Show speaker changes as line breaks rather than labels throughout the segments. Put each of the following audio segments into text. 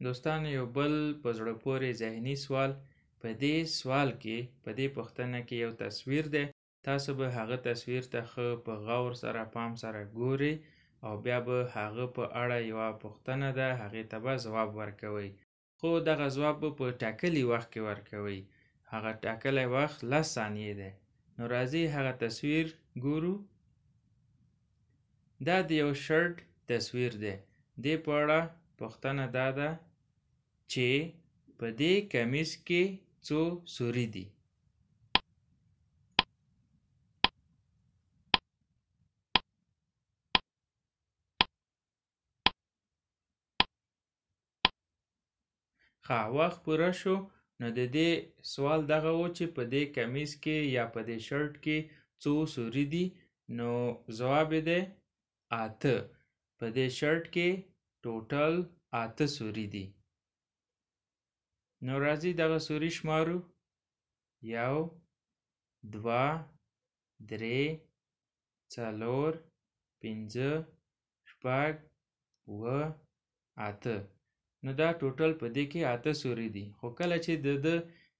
دوستان یو بل په زړه پورې ذهني سوال په دې سوال کې په دې پوښتنه کې یو تصویر دی. تاسو به هغه تصویر ته ښه په غور سره پام سره ګورئ او بیا به هغه په اړه یوه پوښتنه ده هغې ته به ځواب ورکوئ، خو دغه ځواب به په ټاکلي وخت کې ورکوئ. هغه ټاکلی وخت 10 ثانیې دی. نو راځئ هغه تصویر ګورو. دا د یو شرټ تصویر دی. دې په اړه پوښتنه دا ده چې په دې کمیس کې څو سوري دي؟ ښه، وخت پوره شو. نو د دې سوال دغه و چې په دې کمیس کې یا په دې شرټ کې څو سوري دي؟ نو ځواب یې دی 8. په دې شرټ کې ټوټل 8 سوري دي. نو راځئ دغه سوري شمارو. 1 2 3 4 5 6 7 8. نو دا ټوټل په دې کې 8 سوري دي. خو کله چې د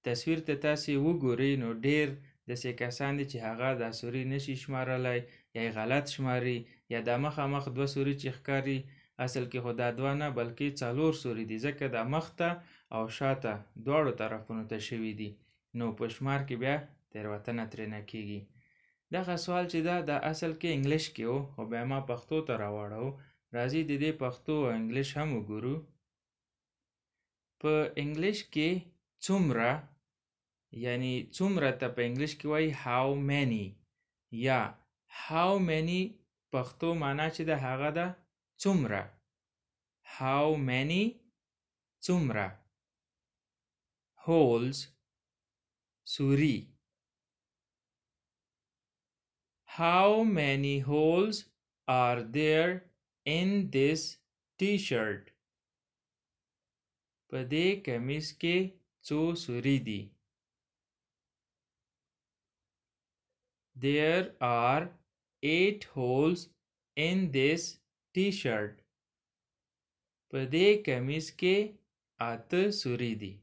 تصویر ته تاسې وګورئ نو ډېر داسې کسان دي چې هغه دا سوري نشي شمارلی یا یې غلط شماري، یا دا مخامخ 2 سوري چې ښکاري اصل کې خو دا 2 نه بلکې 4 سوري دي، ځکه دا مخ ته او شاته دواړو طرفونو ته شوي دي. نو په شمار کې بیا تېروتنه ترېنه کېږي. دغه سوال چې دا اصل کې انګلیش کې و، خو بیا ما پښتو ته راواړو. راځئ د دې پښتو او انګلیش هم وګورو. په انګلیش کې څومره، یعنی څومره ته په انګلیش کې وایي how many، یا how many پښتو معنا چې ده هغه ده څومره. how many څومره. holes سوري. how many holes are there in this t-shirt؟ په دې کمیس کې څو سوري دي؟ There are 8 holes in this t-shirt. په دې کمیس کې 8 سوري دي.